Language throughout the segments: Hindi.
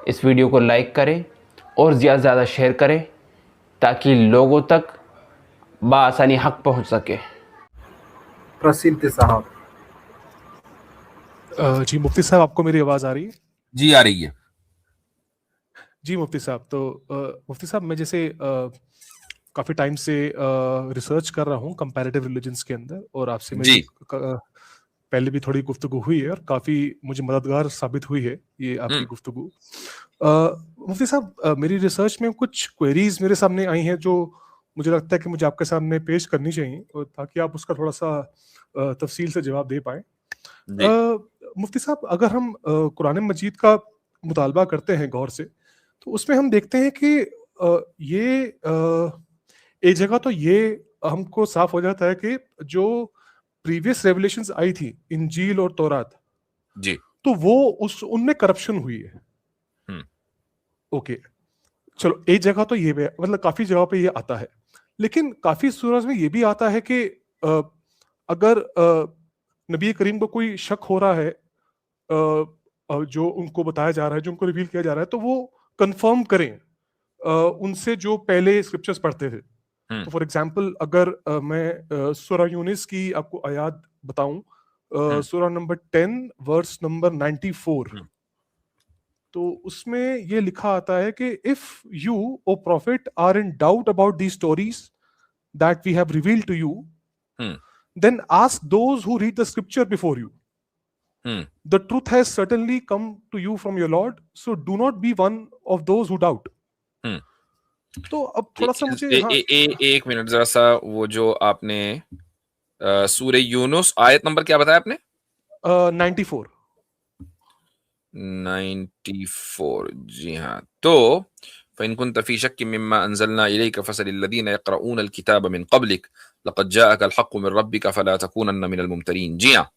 इस वीडियो को लाइक करें और ज़्यादा से ज़्यादा शेयर करें ताकि लोगों तक बआसानी हक पहुंच सके। प्रसिद्ध साहब। जी मुफ्ती साहब, आपको मेरी आवाज़ आ रही है? जी आ रही है। जी मुफ्ती साहब, तो मुफ्ती साहब, मैं जैसे काफ़ी टाइम से रिसर्च कर रहा हूँ कंपैरेटिव रिलीजन्स के अंदर, और आपसे मेरी पहले भी थोड़ी गुफ्तगू हुई है और काफ़ी मुझे मददगार साबित हुई है ये आपकी गुफ्तगू। मुफ्ती साहब, मेरी रिसर्च में कुछ क्वेरीज मेरे सामने आई हैं जो मुझे लगता है कि मुझे आपके सामने पेश करनी चाहिए, और ताकि आप उसका थोड़ा सा तफसील से जवाब दे पाएं। मुफ्ती साहब, अगर हम कुरान मजीद का मुतालबा करते हैं गौर से, तो उसमें हम देखते हैं कि ये एक जगह तो ये हमको साफ हो जाता है कि जो प्रीवियस रेवलेशंस आई थी, इंजील और तौरात जी, तो वो उनमें करप्शन हुई है। ओके, चलो, एक जगह तो ये मतलब काफी जगह पे ये आता है, लेकिन काफी सूरज में ये भी आता है कि अगर नबी करीम को कोई शक हो रहा है जो उनको बताया जा रहा है, जो उनको रिवील किया जा रहा है, तो वो कंफर्म करें उनसे जो पहले स्क्रिप्चर्स पढ़ते थे। तो फॉर एग्जांपल, अगर मैं सूरा यूनिस की आपको आयत बताऊं, सूरा नंबर 10 वर्स नंबर 94, तो उसमें ये लिखा आता है कि if you O prophet are in doubt about the stories that we have revealed to you, then ask those who read the scripture before you, the truth has certainly come to you from your Lord, so do not be one of those who doubt. तो अब थोड़ा सा मुझे एक मिनट जरा सा, वो जो आपने सूरे यूनुस आयत नंबर क्या बताया आपने? 94। जी हाँ। तो फ़इन कुन्त फ़ी शक्किन मिम्मा अंज़लना इलैका फ़सअलिल लज़ीना यक़रऊनल किताब मिन क़ब्लिक लक़द जाअकल हक़्क़ु मिन रब्बिका फ़ला तकूनन्न मिनल मुमतरीन। जी हाँ,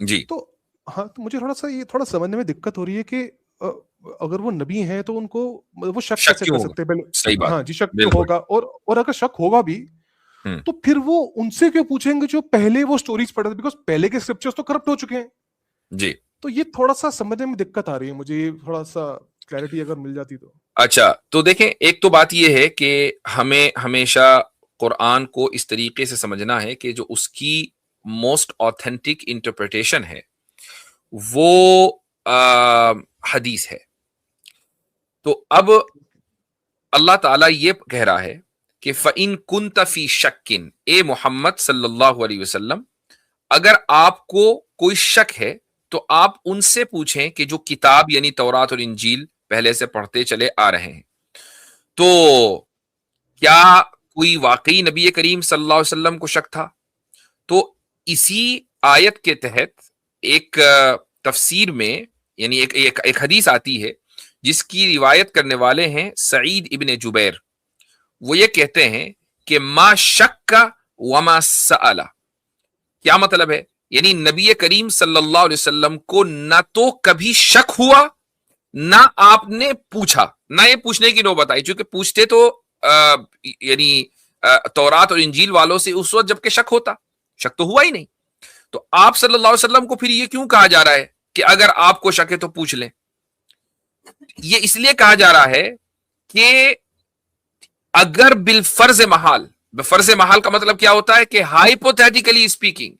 जी। तो हाँ, तो मुझे थोड़ा समझने में दिक्कत हो रही है कि अगर वो नबी हैं तो उनको वो शक कैसे कर सकते हैं पहले? सही बात। हाँ जी, शक तो होगा, और अगर शक होगा भी तो फिर वो उनसे क्यों पूछेंगे जो पहले वो स्टोरीज पढ़े थे? बिकॉज पहले के स्क्रिप्चर्स तो करप्ट हो चुके हैं जी। तो ये थोड़ा सा समझने में दिक्कत आ रही है मुझे, थोड़ा सा क्लैरिटी अगर मिल जाती तो। अच्छा, तो देखें, एक तो बात ये है कि हमें हमेशा कुरान को इस तरीके से समझना है कि जो उसकी मोस्ट ऑथेंटिक इंटरप्रिटेशन है वो हदीस है। तो अब अल्लाह ताला ये कह रहा है कि फ़इन कुन्त फ़ी शक्किन, ए मोहम्मद सल्लल्लाहु अलैहि वसल्लम, अगर आपको कोई शक है तो आप उनसे पूछें कि जो किताब यानी तौरात और इंजील पहले से पढ़ते चले आ रहे हैं। तो क्या कोई वाकई नबी करीम सल्लल्लाहु अलैहि वसल्लम को शक था? तो इसी आयत के तहत एक तफसीर में यानी एक हदीस आती है जिसकी रिवायत करने वाले हैं सईद इब्न जुबैर। वो ये कहते हैं कि मा शक्का वमा सअला। क्या मतलब है? यानी नबी करीम सल्लल्लाहु अलैहि वसल्लम को ना तो कभी शक हुआ ना आपने पूछा, ना ये पूछने की नौबत आई, क्योंकि पूछते तो यानी तौरात और इंजील वालों से उस वक्त जबकि शक होता, शक तो हुआ ही नहीं। तो आप सल्लल्लाहु अलैहि वसल्लम को फिर ये क्यों कहा जा रहा है कि अगर आपको शक है तो पूछ लें? ये इसलिए कहा जा रहा है कि अगर बिलफर्ज महाल, फर्ज महाल का मतलब क्या होता है कि हाइपोथेटिकली स्पीकिंग,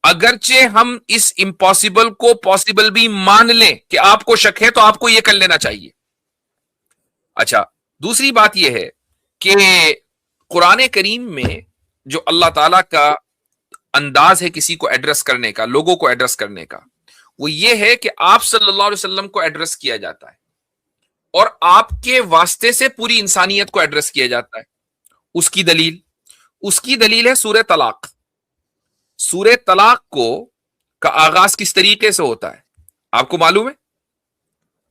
अगरचे हम इस इम्पॉसिबल को पॉसिबल भी मान लें कि आपको शक है तो आपको यह कर लेना चाहिए। अच्छा, दूसरी बात यह है कि कुरान करीम में जो अल्लाह ताला का अंदाज है किसी को एड्रेस करने का, लोगों को एड्रेस करने का, वो ये है कि आप सल्लल्लाहु अलैहि वसल्लम को एड्रेस किया जाता है और आपके वास्ते से पूरी इंसानियत को एड्रेस किया जाता है। उसकी दलील है सूरह तलाक। सूरह तलाक का आगाज किस तरीके से होता है आपको मालूम है?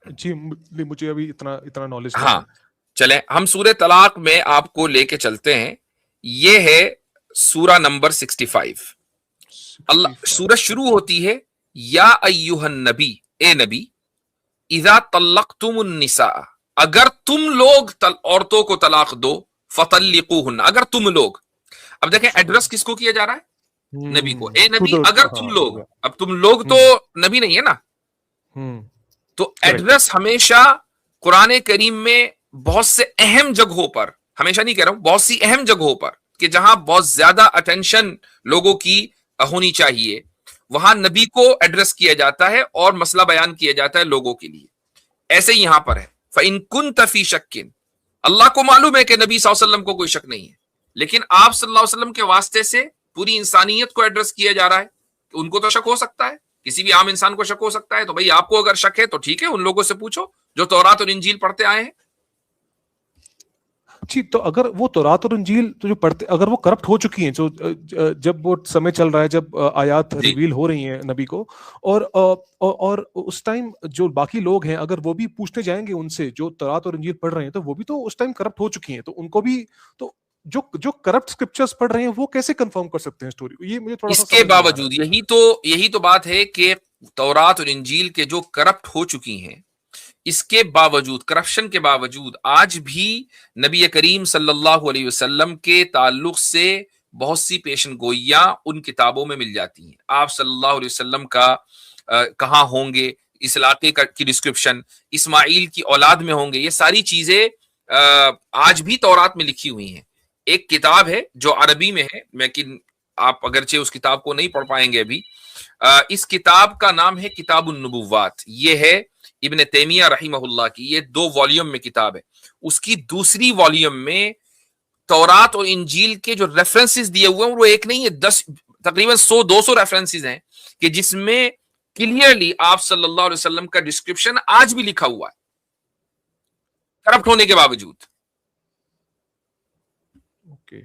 जी, मुझे अभी इतना नॉलेज नहीं। हाँ, चलें हम सूरह तलाक में आपको लेके चलते हैं। ये है सूरा नंबर 65। अल्लाह सूरत शुरू होती है या अय्युहन नबी, ए नबी, इज़ा तल्लक़तुमुन निसा, अगर तुम लोग औरतों को तलाक दो, फतल्लिक़ूहुन, अगर तुम लोग। अब देखें एड्रेस किसको किया जा रहा है? नबी को। ए नबी, अगर तुम लोग। अब तुम लोग तो नबी नहीं है ना, तो एड्रेस हमेशा कुरान करीम में बहुत से अहम जगहों पर, हमेशा नहीं कह रहा हूं, बहुत सी अहम जगहों पर कि जहां बहुत ज्यादा अटेंशन लोगों की होनी चाहिए, वहां नबी को एड्रेस किया जाता है और मसला बयान किया जाता है लोगों के लिए। ऐसे ही यहां पर है, फ़इन कुन्त फ़ी शक्किन, अल्लाह को मालूम है कि नबी सल्लल्लाहु अलैहि वसल्लम को कोई शक नहीं है, लेकिन आप सल्लल्लाहु अलैहि वसल्लम के वास्ते से पूरी इंसानियत को एड्रेस किया जा रहा है। उनको तो शक हो सकता है, किसी भी आम इंसान को शक हो सकता है, तो भाई आपको अगर शक है तो ठीक है, उन लोगों से पूछो जो तौरात और इंजील पढ़ते आए हैं। जी, तो अगर वो तौरात और इंजील तो जो पढ़ते, अगर वो करप्ट हो चुकी हैं, जो जब वो समय चल रहा है, जब आयात रिवील हो रही हैं नबी को, और उस टाइम जो बाकी लोग हैं, अगर वो भी पूछने जाएंगे उनसे जो तौरात और इंजील पढ़ रहे हैं, तो वो भी तो उस टाइम करप्ट हो चुकी हैं, तो उनको भी तो जो जो करप्ट स्क्रिप्चर्स पढ़ रहे हैं वो कैसे कंफर्म कर सकते हैं स्टोरी को? ये मुझे थोड़ा सा इसके समझ नहीं आ रहा है। बावजूद यही तो बात है कि तौरात और इंजील के जो करप्ट हो चुकी हैं, इसके बावजूद, करप्शन के बावजूद, आज भी नबी करीम सल्लल्लाहु अलैहि वसल्लम के ताल्लुक से बहुत सी पेशन गोइयां उन किताबों में मिल जाती हैं। आप सल्लल्लाहु अलैहि वसल्लम का कहाँ होंगे, इस इलाके की डिस्क्रिप्शन, इस्माइल की औलाद में होंगे, ये सारी चीजें आज भी तौरात में लिखी हुई हैं। एक किताब है जो अरबी में है, लेकिन आप अगरचे उस किताब को नहीं पढ़ पाएंगे अभी। इस किताब का नाम है किताबुन नुबुव्वात। ये है इब्न तैमिया रहिमहुल्लाह की, ये 2 वॉल्यूम में किताब है। उसकी दूसरी वॉल्यूम में तौरात और इंजील के जो रेफरेंसेस दिए हुए हैं वो एक नहीं है, 10 तकरीबन 100-200 रेफरेंसेस हैं कि जिसमें क्लियरली आप सल्लल्लाहु अलैहि वसल्लम का डिस्क्रिप्शन आज भी लिखा हुआ है, करप्ट होने के बावजूद। ओके,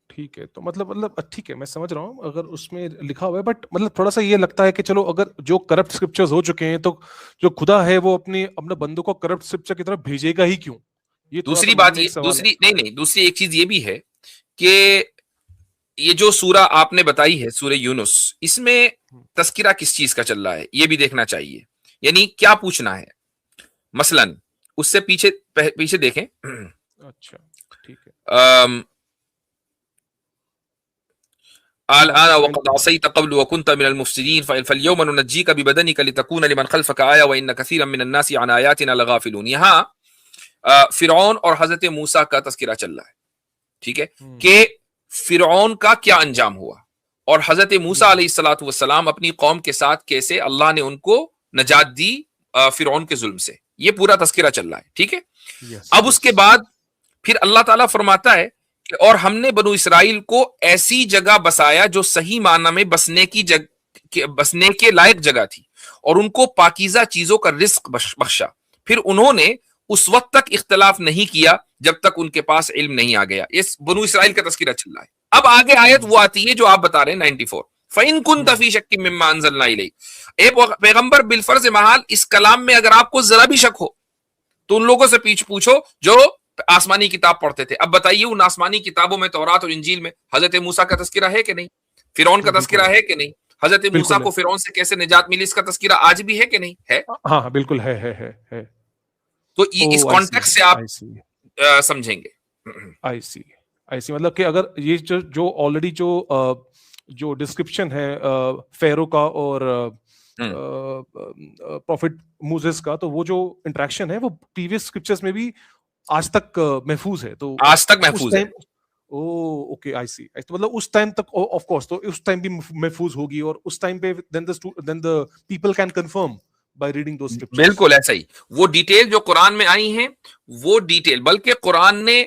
ठीक है, तो मतलब ठीक है, मैं समझ रहा हूँ अगर उसमें लिखा हुआ है, बट मतलब थोड़ा सा ये लगता है कि चलो अगर जो करप्ट स्क्रिप्चर्स हो चुके हैं, तो जो खुदा है वो अपने बंदों को करप्ट स्क्रिप्चर की तरफ भेजेगा ही क्यों? ये थोड़ा दूसरी सा बात मन में ये, एक सवाल है। नहीं, दूसरी एक चीज ये भी है कि ये जो सूरा आपने बताई है, सूरह यूनुस, इसमें तस्किरा किस चीज का चल रहा है ये भी देखना चाहिए, यानी क्या पूछना है। मसलन उससे पीछे देखें। अच्छा, ठीक है। अलआन वक़द असैत क़ब्ल व कुन्त मिनल मुफ़्सिदीन फ़ल्यौम नुनज्जीका बिबदनिका लितकून लिमन खल्फ़का आया व इन्न कसीरन मिनन नासि अन आयातिना लगाफ़िलून। यहाँ फिरौन और हजरत मूसा का तस्किरा चल रहा है, ठीक है, कि फिरौन का क्या अंजाम हुआ और हजरत मूसा अलैहिस्सलातु वस्सलाम अपनी कौम के साथ कैसे अल्लाह ने उनको नजात दी फिरौन के जुल्म से। ये पूरा तस्किरा चल रहा है, ठीक है। अब उसके बाद फिर अल्लाह ताला फरमाता है कि और हमने बनु इसराइल को ऐसी जगह बसाया जो सही माना में बसने के लायक जगह थी और उनको पाकीज़ा चीजों का रिस्क बख्शा। फिर उन्होंने उस वक्त तक इख्तलाफ नहीं किया जब तक उनके पास इल्म नहीं आ गया। इस बनु इसराइल का तस्किरा चल रहा है। अब आगे आयत वो आती है जो आप बता रहे हैं 94, फ़इन कुन्त फ़ी शक्किन मिम्मा अंज़लना इलैक। ए पैगंबर, बिलफर्ज महाल इस कलाम में अगर आपको जरा भी शक हो तो उन लोगों से पूछो जो आसमानी किताब पढ़ते थे। अब बताइए, उन आसमानी किताबों में, तौरात और इंजील में, हजरत मूसा का तस्किरा है कि नहीं? फिरौन का तस्किरा है कि नहीं? हजरत मूसा को फिरौन से कैसे निजात मिली, इसका तस्किरा आज भी है कि नहीं है? हाँ, बिल्कुल है। तो इस कॉन्टेक्स्ट से आप समझेंगे। आई सी मतलब कि अगर ये जो ऑलरेडी जो डिस्क्रिप्शन है फेरो का और प्रॉफिट मूसेस का, तो वो जो इंटरेक्शन है वो प्रीवियस स्क्रिप्चर्स में भी आज तक महफूज है। तो आज तक महफूज है। ओके, आई सी। तो मतलब उस टाइम तक ऑफ कोर्स, तो उस टाइम भी महफूज होगी और उस टाइम पे then the people can confirm by reading those scriptures. बिल्कुल ऐसा ही। वो डिटेल जो कुरान में आई हैं, वो डिटेल, बल्कि कुरान ने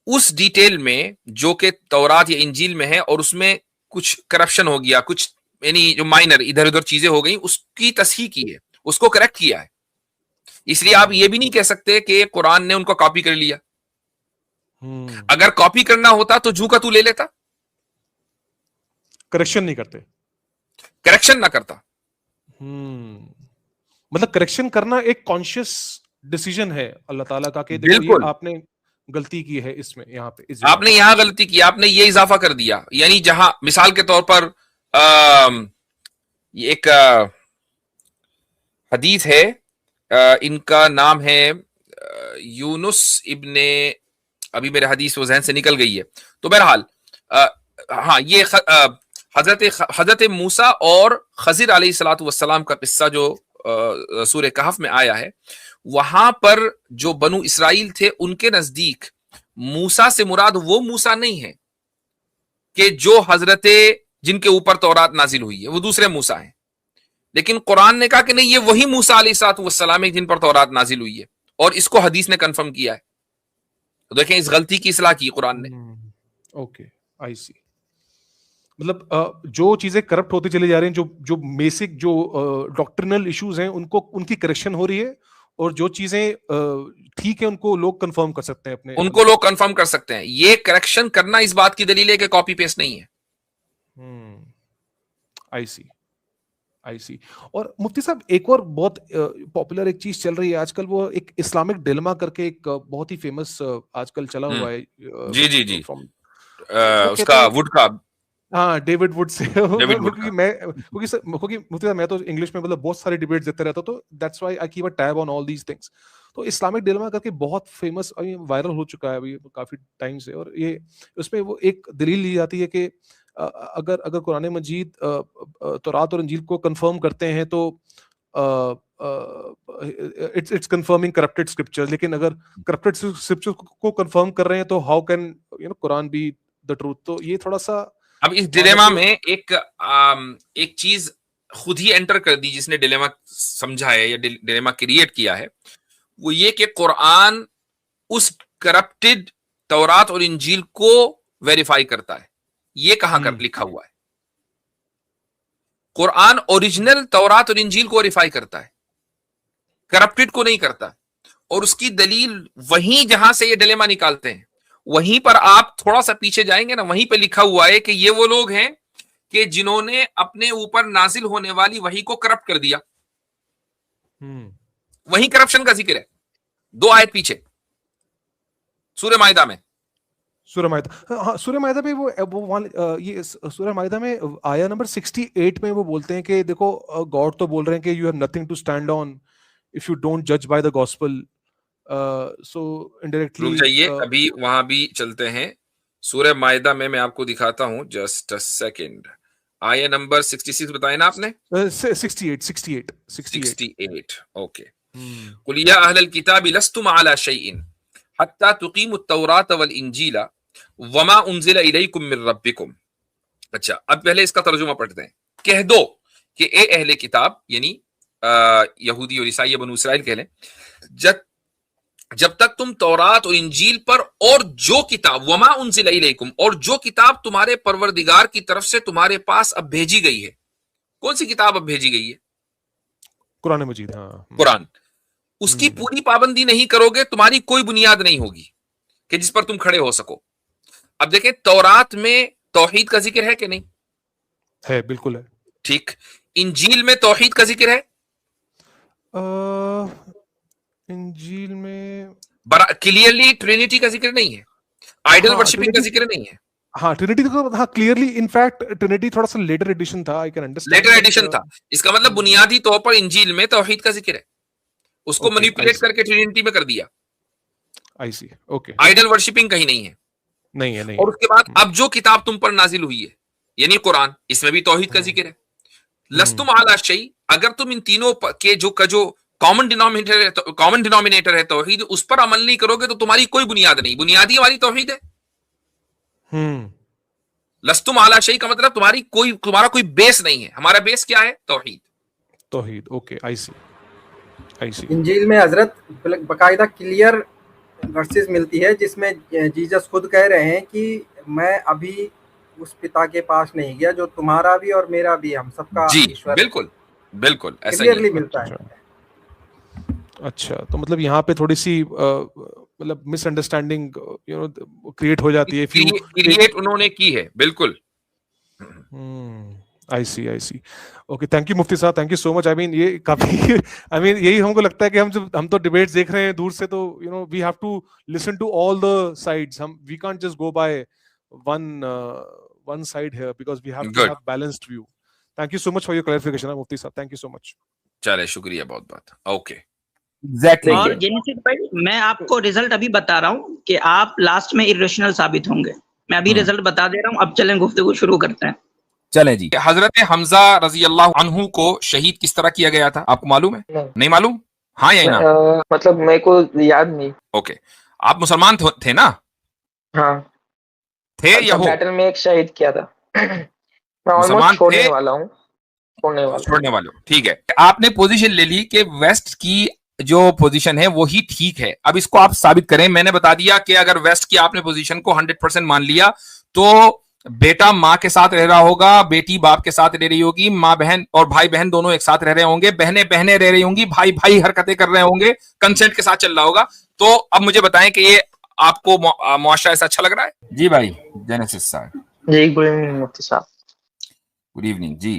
उस डिटेल में जो कि तौरात या इंजील में है और उसमें कुछ करप्शन हो गया, कुछ यानी जो माइनर इधर उधर चीजें हो गई, उसकी तस्हीह की है, उसको करेक्ट किया है। इसलिए आप ये भी नहीं कह सकते कि कुरान ने उनको कॉपी कर लिया। अगर कॉपी करना होता तो जू का तू ले लेता, करेक्शन नहीं करते, करेक्शन ना करता। मतलब करेक्शन करना एक कॉन्शियस डिसीजन है अल्लाह ताला का कि देखो ये आपने गलती की है, इसमें यहाँ पे आपने यहाँ गलती की, आपने ये इजाफा कर दिया। यानी जहां मिसाल के तौर पर ये एक हदीस है, इनका नाम है यूनुस इब्ने, अभी मेरे हदीस वो जहन से निकल गई है। तो बहरहाल हाँ, ये हजरत मूसा और खजिर अलैहिस्सलातु वस्सलाम का किस्सा जो सूरह कहफ में आया है, वहां पर जो बनु इसराइल थे उनके नजदीक मूसा से मुराद वो मूसा नहीं है कि जो हजरते जिनके ऊपर तौरात नाजिल हुई है, वो दूसरे मूसा हैं। लेकिन कुरान ने कहा कि नहीं, ये वही मूसा अलैहिस्सलाम है जिन पर तौरात नाजिल हुई है, और इसको हदीस ने कंफर्म किया है। तो देखें, इस गलती की इस्लाह की कुरान ने। ओके, आई सी। मतलब जो चीजें करप्ट होती चली जा रही हैं, जो बेसिक जो डॉक्ट्रिनल इश्यूज हैं, उनकी करेक्शन हो रही है, और जो चीजें ठीक है उनको लोग कंफर्म कर सकते हैं अपने, उनको लोग कंफर्म कर सकते हैं। ये करेक्शन करना इस बात की दलील है कि कॉपी पेस्ट नहीं है। आई सी, आई सी। और मुफ्ती साहब, एक और बहुत पॉपुलर एक चीज चल रही है आजकल, वो एक इस्लामिक डिलेमा करके एक बहुत ही फेमस आजकल चला हुआ है। जी जी जी, उसका वुड का, हाँ, David would say. David would का। क्योंकि मुफ्ती साहब, मैं तो इंग्लिश में मतलब बहुत सारे डिबेट्स देते रहता हूं, तो that's why I keep a tab on all these things. तो इस्लामिक डिलेमा करके बहुत फेमस, वायरल हो चुका है अभी काफी टाइम से, और ये उसमें वो एक दलील ली जाती है कि अगर कुरान मजीद तौरात और इंजील को कंफर्म करते हैं तो इट्स कंफर्मिंग करप्टेड स्क्रिप्चर्स, लेकिन अगर करप्टेड स्क्रिप्चर्स को कंफर्म कर रहे हैं तो how can Quran be the truth? तो ये थोड़ा सा, अब इस डिलेमा में एक चीज खुद ही एंटर कर दी जिसने डिलेमा समझा है या डिलेमा क्रिएट किया है, वो ये कि कुरान उस करप्टेड तौरात और इंजील को वेरीफाई करता है। ये कहां कर लिखा हुआ है? कुरान ओरिजिनल तौरात और इंजील को वेरीफाई करता है, करप्टेड को नहीं करता। और उसकी दलील वहीं जहां से ये डिलेमा निकालते हैं, वहीं पर आप थोड़ा सा पीछे जाएंगे ना, वहीं पे लिखा हुआ है कि ये वो लोग हैं कि जिन्होंने अपने ऊपर नाजिल होने वाली वही को करप्ट कर दिया। वहीं करप्शन का जिक्र है 2 आयत पीछे, सूरह माइदा में। सूरह माइदा, हाँ, सूरह माइदा में ये सूरह माइदा में आया नंबर 68 में वो बोलते हैं कि देखो, गॉड तो बोल रहे हैं कि you have nothing to stand on if you don't जज by the gospel. So indirectly, रुक जाइए, अभी वहां भी चलते हैं। सूरह माइदा में मैं आपको दिखाता हूं, जस्ट अ सेकंड। आया नंबर 66 बताया ना आपने? 68। ओके। कुल या अहलल किताबी लस्तुम अला शैइन हत्ता तुकीमुत तौरात वल इंजीला वमा उनजिला इलैकुम मिर रब्बिकुम। अच्छा, अब पहले इसका तर्जुमा पढ़ते हैं। कह दो कि ए अहले किताब, यानी यहूदी और ईसाई बनु इसराइल कह लें, जब तक तुम तौरात और इंजील पर और जो किताब, वमा उनजिला इलैकुम, और जो किताब तुम्हारे परवरदिगार की तरफ से तुम्हारे पास अब भेजी गई है। कौन सी किताब अब भेजी गई है? कुरान मजीद। हाँ, कुरान। उसकी पूरी पाबंदी नहीं करोगे, तुम्हारी कोई बुनियाद नहीं होगी कि जिस पर तुम खड़े हो सको। अब देखें, तौरात में तौहीद का जिक्र है कि नहीं? है, बिल्कुल है। ठीक। इंजील में तौहीद का जिक्र है? इंजील में क्लियरली ट्रिनिटी का जिक्र नहीं है, आइडल वर्शिपिंग का जिक्र नहीं है। हाँ, ट्रिनिटी तो, हाँ, क्लियरली, इनफैक्ट ट्रिनिटी थोड़ा सा लेटर एडिशन था, I can understand, later edition था। इसका मतलब बुनियादी तौर पर इंजील में तौहीद का जिक्र है, उसको मैनिपुलेट करके ट्रिनिटी में कर दिया। आई सी, ओके। आइडल वर्शिपिंग कहीं नहीं है, नहीं है, नहीं। और उसके बाद अब जो किताब तुम पर नाजिल हुई है, यानी कुरान, इसमें भी तौहीद का जिक्र है। लस्तुम अला शै, अगर तुम इन तीनों के जो कॉमन डिनोमिनेटर है तौहीद, उस पर अमल नहीं करोगे तो तुम्हारी कोई बुनियाद नहीं। बुनियादी हमारी तौहीद है। लस्तुम अला शै का मतलब तुम्हारा कोई बेस नहीं है। हमारा बेस क्या है? तौहीद। ओके, आई सी। इंजील में हजरत बकायदा क्लियर वर्सेस मिलती है जिसमें जीसस खुद कह रहे हैं कि मैं अभी उस पिता के पास नहीं गया जो तुम्हारा भी और मेरा भी, हम सबका ईश्वर। बिल्कुल ऐसा क्लियरली मिलता है। अच्छा, तो मतलब यहाँ पे थोड़ी सी मतलब मिसअंडरस्टैंडिंग क्रिएट हो जाती है। क्रिएट उन्होंने की है, बिल्कुल। आई सी। ओके, थैंक यू मुफ्ती साहब, thank you so much. I mean ये काफी यही हमको लगता है कि हम तो डिबेट्स देख रहे हैं दूर से, तो we have to listen to all the sides. We can't just go by one side here because we have to have balanced view. Thank you so much for your clarification मुफ्ती साहब, थैंक यू सो मच। चलिए, शुक्रिया बहुत। Okay, exactly. और जेनिसिस भाई, मैं आपको रिजल्ट अभी बता रहा हूँ कि आप लास्ट में इरेशनल साबित होंगे। मैं अभी रिजल्ट बता दे रहा हूँ, अब चलें गुफ्तगू शुरू करते हैं। चलें जी, हजरत हमजा रजी अल्लाह अन्हु को शहीद किस तरह किया गया था, आपको मालूम है? नहीं मालूम? हाँ या ना? मतलब मेरे को याद नहीं। ओके, आप मुसलमान थे ना? हाँ थे या हो? बैटल में एक शहीद किया था। मैं ऑलमोस्ट मुसलमान छोड़ने थे, वाला हूँ, छोड़ने वाला हूँ। छोड़ने वाले हो, ठीक है। आपने पोजीशन ले ली कि वेस्ट की जो पोजीशन है वो ही ठीक है। अब इसको आप साबित करें। मैंने बता दिया कि अगर वेस्ट की आपने पोजीशन को 100% मान लिया तो बेटा माँ के साथ रह रहा होगा, बेटी बाप के साथ रह रही होगी, माँ बहन और भाई बहन दोनों एक साथ रह रहे होंगे, बहनें बहनें रह रही होंगी, भाई भाई हरकतें कर रहे होंगे, कंसेंट के साथ चल रहा होगा। तो अब मुझे बताएं कि ये आपको मुआशरा ऐसा अच्छा लग रहा है? जी भाई जेनेसिस साहब। जी गुड इवनिंग मुफ्ती साहब। गुड इवनिंग जी।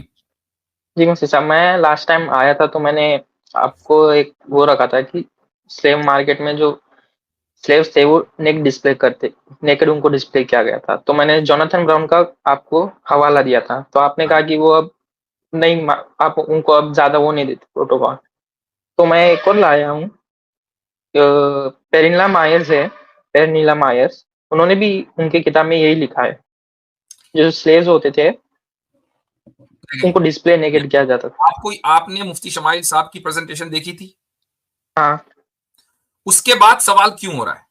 जी मुफ्ती साहब, मैं लास्ट टाइम आया था तो मैंने आपको एक वो रखा था कि स्लेव मार्केट में जो स्लेव्स थे वो नेकेड उनको डिस्प्ले किया गया था। तो मैंने जोनाथन ब्राउन का आपको हवाला दिया था, तो आपने कहा कि वो अब नहीं, आप उनको अब ज्यादा वो नहीं देते प्रोटोकॉल। तो मैं एक और लाया हूँ, पेरिनला मायर्स है, पेरिनीला मायर्स, उन्होंने भी उनकी किताब में यही लिखा है, जो स्लेव्स होते थे उनको डिस्प्ले नेकेड किया जाता था। आपने मुफ्ती शमाइल साहब की प्रेजेंटेशन देखी थी? हाँ। उसके बाद सवाल क्यों हो रहा है?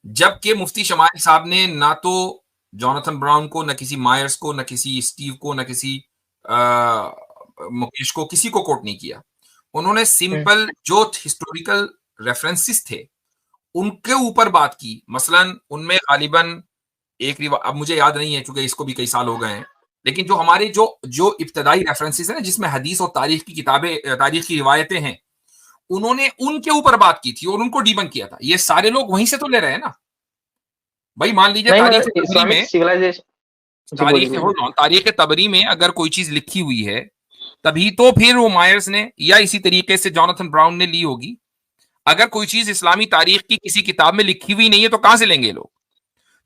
जबकि मुफ्ती शमाइल साहब ने ना तो जोनाथन ब्राउन को, न किसी मायर्स को, न किसी स्टीव को, न किसी मुकेश को, किसी को कोट नहीं किया। उन्होंने सिंपल जो हिस्टोरिकल रेफरेंसेस थे उनके ऊपर बात की। मसलन उनमें गालिबन एक अब मुझे याद नहीं है क्योंकि इसको भी कई साल हो गए हैं, लेकिन जो हमारे जो इब्तदाई रेफरेंसेस हैं जिसमें हदीस और तारीख की किताबें, तारीख की रिवायतें हैं, उन्होंने उनके ऊपर बात की थी और उनको डीबंक किया था। ये सारे लोग वहीं से तो ले रहे हैं ना भाई। मान लीजिए तारीख तबरी में अगर कोई चीज लिखी हुई है तभी तो फिर वो मायर्स ने या इसी तरीके से जोनाथन ब्राउन ने ली होगी। अगर कोई चीज इस्लामी तारीख की किसी किताब में लिखी हुई नहीं है तो कहां से लेंगे लोग?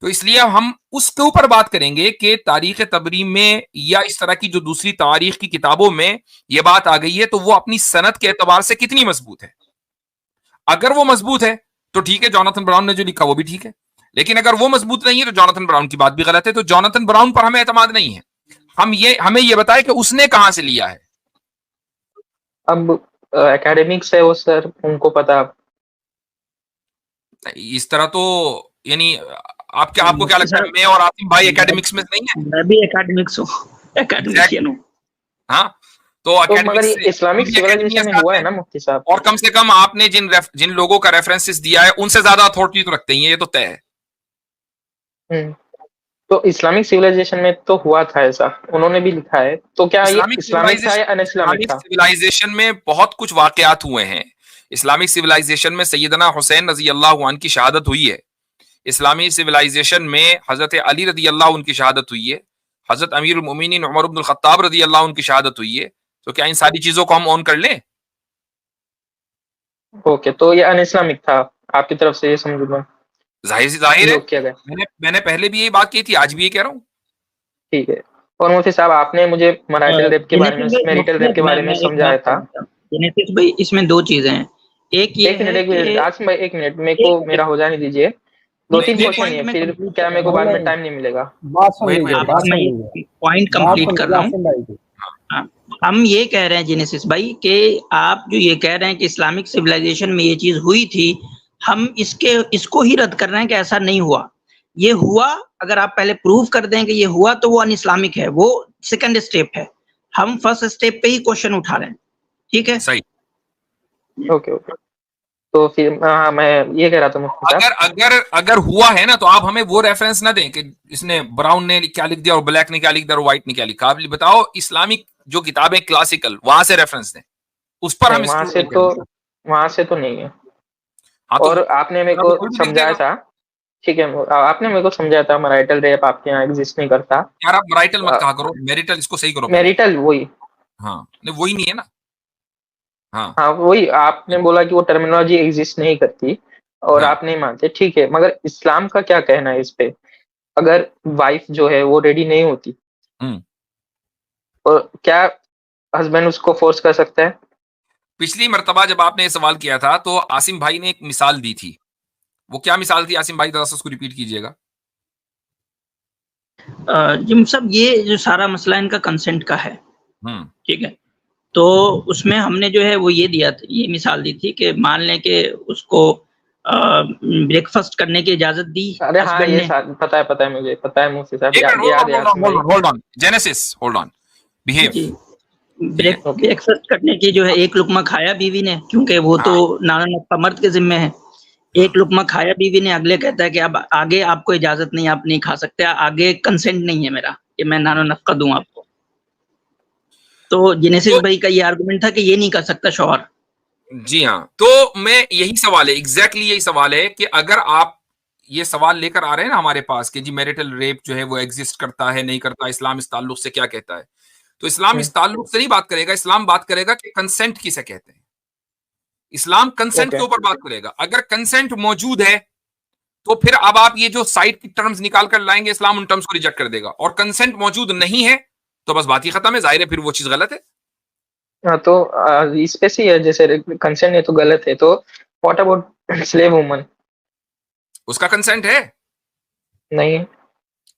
तो इसलिए हम उसके ऊपर बात करेंगे कि तारीख तबरी में या इस तरह की जो दूसरी तारीख की किताबों में यह बात आ गई है तो वो अपनी सनद के एतबार से कितनी मजबूत है। अगर वो मजबूत है तो ठीक है, जोनाथन ब्राउन ने जो लिखा वो भी ठीक है, लेकिन अगर वो मजबूत नहीं है तो जोनाथन ब्राउन की बात भी गलत है। तो जोनाथन ब्राउन पर हमें एतमाद नहीं है। हमें ये बताए कि उसने कहां से लिया है। अब एकेडमिक्स है वो सर, उनको पता। इस तरह तो यानी आपको क्या लगता है, मैं और आसिम भाई एकेडमिक्स में नहीं है? मैं भी एकेडमिक्स हूँ, एकेडमिशियन हूँ। हाँ, तो मगर इस्लामिक सिविलाइजेशन में हुआ है ना मुफ्ती साहब। और कम से कम आपने जिन लोगों का रेफरेंसेस दिया है उनसे ज्यादा अथॉरिटी तो रखते ही है, ये तो तय है। तो इस्लामिक सिविलाइजेशन में तो हुआ था ऐसा, उन्होंने भी लिखा है। तो क्या ये इस्लामिक था या अनइस्लामिक था? सिविलाइजेशन में बहुत कुछ वाकयात हुए हैं। इस्लामिक सिविलाइजेशन में सैयदना हुसैन रजी अल्लाह अन्हु की शहादत हुई है। इस्लामी सिविलाइजेशन में हजरत अली रजी अल्लाह उनकी शहादत हुई है। हजरत अमीरुल मोमिनीन उमर इब्नुल खत्ताब रजी अल्लाह उनकी शहादत हुई है। तो क्या इन सारी चीजों को हम ऑन कर लें? ओके, तो ये अनइस्लामिक था आपकी तरफ से, ये समझ लो। जाहिर है, मैंने पहले भी यही बात की थी, आज भी ये कह रहा हूँ। ठीक है। और मुफ्ती साहब, आपने मुझे मैरिटल रेप के बारे में समझाया था। भाई इसमें दो चीजें हैं। एक मिनट मेरे को मेरा हो जाने दीजिए। 2-3 क्वेश्चन है, फिर क्या मेरे को बाद में टाइम नहीं मिलेगा? पॉइंट कंप्लीट कर रहा हूँ। हम ये कह रहे हैं जेनेसिस भाई कि आप जो ये कह रहे हैं कि इस्लामिक सिविलाइजेशन में ये चीज हुई थी, हम इसको ही रद्द कर रहे हैं कि ऐसा नहीं हुआ। ये हुआ, अगर आप पहले प्रूव कर दें कि ये हुआ तो वो अनइस्लामिक है, वो सेकंड स्टेप है। हम फर्स्ट स्टेप पे ही क्वेश्चन उठा रहे हैं। ठीक है, सही। ओके। तो फिर मैं ये कह रहा था, अगर हुआ है ना तो आप हमें वो रेफरेंस ना दें कि इसने ब्राउन ने क्या लिख दिया और ब्लैक ने क्या लिख दिया और व्हाइट ने क्या लिखा। आप बताओ इस्लामिक जो किताबें क्लासिकल, वहां से रेफरेंस दें, उस पर हम वहां से तो नहीं है। हाँ, तो और आपने मेरे को समझाया था, ठीक है, आपने मेरे को समझाया था मैरिटल रेप आपके यहाँ एग्जिस्ट नहीं करता। यार आप मैरिटल मत कहा करो, मैरिटल इसको सही करो। मैरिटल वही, हाँ वही नहीं है ना। हाँ वही, आपने बोला कि वो टर्मिनोलॉजी एग्जिस्ट नहीं करती और आप नहीं मानते, ठीक है। मगर इस्लाम का क्या कहना है इस पे? अगर वाइफ जो है वो रेडी नहीं होती और क्या हस्बैंड उसको फोर्स कर सकता है? पिछली मर्तबा जब आपने ये सवाल किया था तो आसिम भाई ने एक मिसाल दी थी। वो क्या मिसाल थी आसिम भाई, जरा सा उसको रिपीट कीजिएगा। जिम साहब, ये जो सारा मसला इनका कंसेंट का है, ठीक है। तो उसमें हमने जो है वो ये दिया था, ये मिसाल दी थी कि मान लें कि उसको ब्रेकफास्ट करने की इजाजत दी अरे हाँ, हस्बैंड ये ने। पता है मुझे, पता है मुफ्ती साहब, एक मिनट, याद है hold on Genesis, hold on, behave. जी, ब्रेकफास्ट करने की जो है एक लुकमा खाया बीवी ने, क्योंकि वो तो नाना नक्का मर्द के जिम्मे है। एक लुकमा खाया बीवी ने, अगले कहता है कि अब आगे आपको इजाजत नहीं, आप नहीं खा सकते, आगे कंसेंट नहीं है मेरा कि मैं नाना नक्का दूं आपको। तो जेनेसिस भाई का ये आर्गुमेंट था कि ये नहीं कर सकता शौहर। जी हाँ, तो मैं यही सवाल है, एग्जैक्टली यही सवाल है कि अगर आप ये सवाल लेकर आ रहे हैं ना हमारे पास कि जी मैरिटल रेप जो है वो एग्जिस्ट करता है नहीं करता, इस्लाम इस ताल्लुक से क्या कहता है, तो इस्लाम इस ताल्लुक से नहीं बात करेगा, इस्लाम बात करेगा कि कंसेंट किसे कहते हैं। इस्लाम कंसेंट के ऊपर बात करेगा। अगर कंसेंट मौजूद है तो फिर अब आप ये जो साइड की टर्म्स निकाल कर लाएंगे, इस्लाम उन टर्म्स को रिजेक्ट कर देगा, और कंसेंट मौजूद नहीं है तो बस बात ही खत्म है, जाहिर है फिर वो चीज गलत है। हाँ, तो इस पे से जैसे कंसेंट है तो गलत है, तो व्हाट अबाउट स्लेव वुमन? उसका कंसेंट है? नहीं है।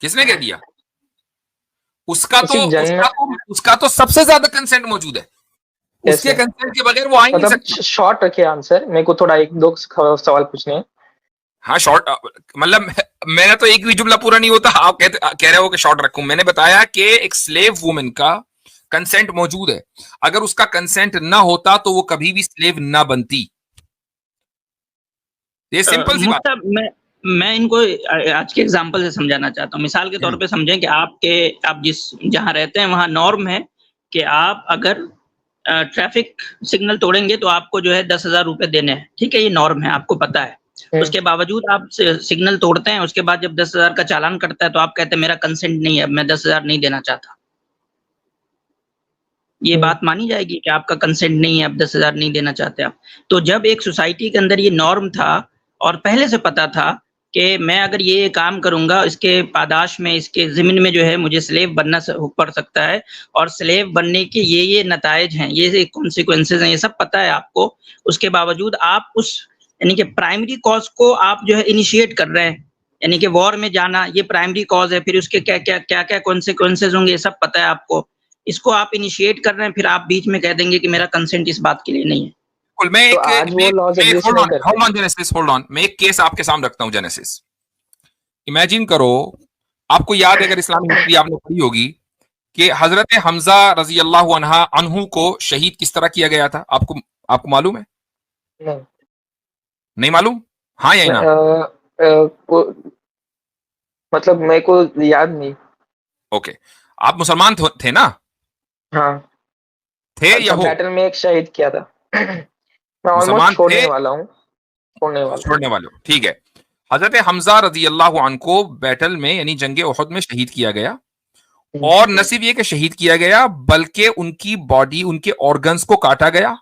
किसने कह दिया? उसका उसी तो सबसे ज्यादा कंसेंट मौजूद है। उसके कंसेंट के बगैर वो आ ही नहीं मतलब सकता। शॉर्ट रखिए आंसर, मेरे को थोड़ा एक दो सवाल पूछने हैं। हाँ शॉर्ट, मतलब मैंने तो एक भी जुमला पूरा नहीं होता, आप कह रहे हो कि शॉर्ट रखूं। मैंने बताया कि एक स्लेव वुमेन का कंसेंट मौजूद है, अगर उसका कंसेंट ना होता तो वो कभी भी स्लेव ना बनती। ये सिंपल सी बात। मैं इनको आज के एग्जांपल से समझाना चाहता हूँ। मिसाल के तौर पे समझें कि आप जहाँ रहते हैं वहाँ नॉर्म है कि आप अगर ट्रैफिक सिग्नल तोड़ेंगे तो आपको जो है 10,000 रुपए देने हैं, ठीक है, ये नॉर्म है, आपको पता है। उसके बावजूद आप सिग्नल तोड़ते हैं, उसके बाद जब 10,000 का चालान कटता है तो आप कहते हैं मेरा कंसेंट नहीं है, मैं 10,000 नहीं देना चाहता। ये बात मानी जाएगी कि आपका कंसेंट नहीं है, आप 10,000 नहीं देना चाहते आप। तो जब एक सोसाइटी के अंदर ये नॉर्म था और पहले से पता था कि मैं अगर ये काम करूंगा, इसके पादाश में, इसके ज़िम्न में जो है मुझे स्लेव बनना पड़ सकता है, और स्लेव बनने के ये नताइज हैं, ये कॉन्सिक्वेंसेज हैं, ये सब पता है आपको। उसके बावजूद आप उस यानी कि प्राइमरी कॉज को आप जो है इनिशिएट कर रहे हैं, यानी कि वॉर में जाना ये प्राइमरी कॉज है, फिर उसके क्या कॉन्सिक्वेंसेज होंगे ये सब पता है आपको। इसको आप इनिशिएट कर रहे हैं, फिर आप बीच में कह देंगे कि मेरा कंसेंट इस बात के लिए नहीं है। मैं एक केस आपके सामने रखता हूं जेनेसिस। इमेजिन करो, आपको याद है, अगर इस्लामिक हिस्ट्री आपने पढ़ी होगी, कि हजरत हमजा रजी अल्लाह अन्हु को शहीद किस तरह किया गया था, आपको मालूम है? नहीं मालूम? हाँ या ना? मतलब मेरे को याद नहीं। ओके, आप मुसलमान थे ना? हाँ थे या हो? बैटल में एक शहीद किया था। मैं ऑलमोस्ट छोड़ने वाला हूँ। छोड़ने वाले हो, ठीक है। हजरत हमजा रजी अल्लाह अन्हु को बैटल में यानी जंगे उहद में शहीद किया गया, और न सिर्फ ये कि शहीद किया गया बल्कि उनकी बॉडी, उनके ऑर्गन्स को काटा गया,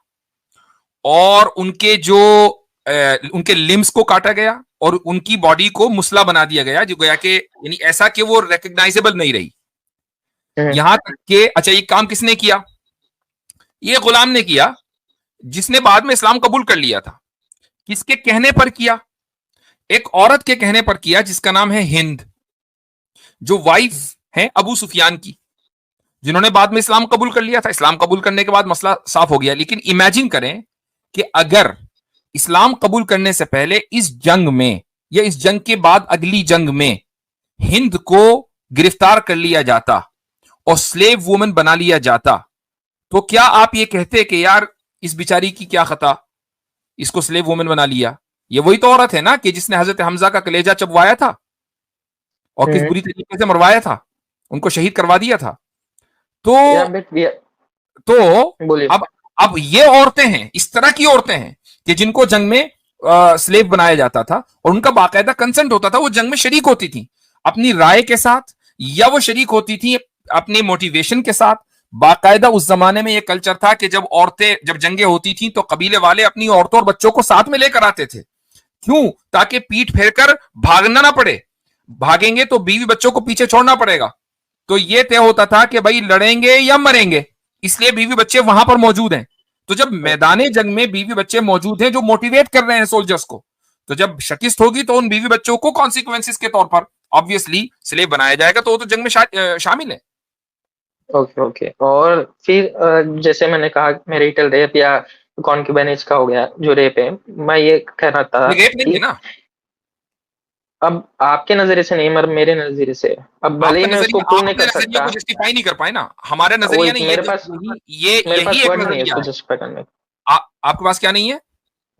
और उनके लिम्स को काटा गया, और उनकी बॉडी को मुसला बना दिया गया, जो गया कि यानी ऐसा कि वो रिकॉग्नाइजेबल नहीं रही। यहां तक कि अच्छा, ये काम किसने किया? ये गुलाम ने किया, जिसने बाद में इस्लाम कबूल कर लिया था। किसके कहने पर किया? एक औरत के कहने पर किया, जिसका नाम है हिंद, जो वाइफ है अबू सुफियान की, जिन्होंने बाद में इस्लाम कबूल कर लिया था। इस्लाम कबूल करने के बाद मसला साफ हो गया। लेकिन इमेजिन करें कि अगर इस्लाम कबूल करने से पहले इस जंग में या इस जंग के बाद अगली जंग में हिंद को गिरफ्तार कर लिया जाता और स्लेव वुमन बना लिया जाता, तो क्या आप ये कहते कि यार इस बिचारी की क्या खता, इसको स्लेव वुमन बना लिया? ये वही तो औरत है ना कि जिसने हजरत हमजा का कलेजा चबवाया था और किस बुरी तरीके से मरवाया था, उनको शहीद करवा दिया था। तो अब ये औरतें हैं, इस तरह की औरतें हैं कि जिनको जंग में स्लेव बनाया जाता था, और उनका बाकायदा कंसेंट होता था, वो जंग में शरीक होती थी अपनी राय के साथ, या वो शरीक होती थी अपने मोटिवेशन के साथ। बाकायदा उस जमाने में ये कल्चर था कि जब जंगें होती थी तो कबीले वाले अपनी औरतों और बच्चों को साथ में लेकर आते थे। क्यों? ताकि पीठ फेरकर भागना ना पड़े, भागेंगे तो बीवी बच्चों को पीछे छोड़ना पड़ेगा। तो ये तय होता था कि भाई लड़ेंगे या मरेंगे, इसलिए बीवी बच्चे वहां पर मौजूद हैं। तो जब मैदाने जंग में बीवी बच्चे मौजूद हैं जो मोटिवेट कर रहे हैं सोल्जर्स को, तो जब शिकस्त होगी तो उन बीवी बच्चों को कॉन्सिक्वेंसेस के तौर पर ऑब्वियसली स्लेव बनाया जाएगा, तो वो तो जंग में शामिल है। Okay okay. और फिर जैसे मैंने कहा मैरिटल रेप या कॉन्क्यूबेनेज का हो गया जो रेप है, मैं ये कहना था ये रेप नहीं कि है ना, अब आपके नजरिए से नहीं मगर मेरे नजरिए से, अब भले ही आपका मैं उसको नजरिया, प्रूव आप नहीं अपने कर नजरिए सकता, को जस्टिफाई नहीं कर पाए ना, हमारा नजरिया वही नहीं है, मेरे पास ये मेरे पास यही एक वर्ड नहीं है नजरिया उसको है। जस्टिफाई करने को, आपके पास क्या नहीं है?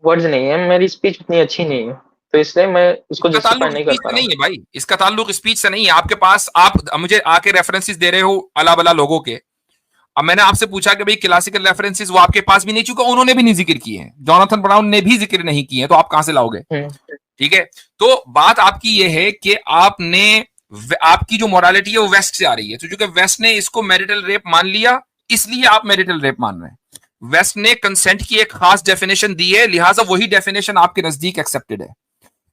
वर्ड्स नहीं है, मेरी स्पीच उतनी अच्छी नहीं है, तो इसलिए मैं उसको इसका जस्टिफाई ताल्लुक नहीं कर स्पीच पा से रहा नहीं हूँ। है भाई, इसका ताल्लुक स्पीच से नहीं है। आपके पास, आप मुझे आके रेफरेंसेस दे रहे हो अला बला लोगों के। अब मैंने आपसे पूछा कि भाई क्लासिकल रेफरेंसेस वो आपके पास भी नहीं, चूंकि उन्होंने भी नहीं जिक्र किए हैं, जॉनथन ब्राउन ने भी जिक्र नहीं किए हैं, तो आप कहां से लाओगे? ठीक है, तो बात आपकी ये है कि आपकी जो मोरालिटी है वो वेस्ट से आ रही है, तो चूंकि वेस्ट ने इसको मैरिटल रेप मान लिया, इसलिए आप मैरिटल रेप मान रहे हैं। वेस्ट ने कंसेंट की एक खास डेफिनेशन दी है, लिहाजा वही डेफिनेशन आपके नजदीक एक्सेप्टेड है।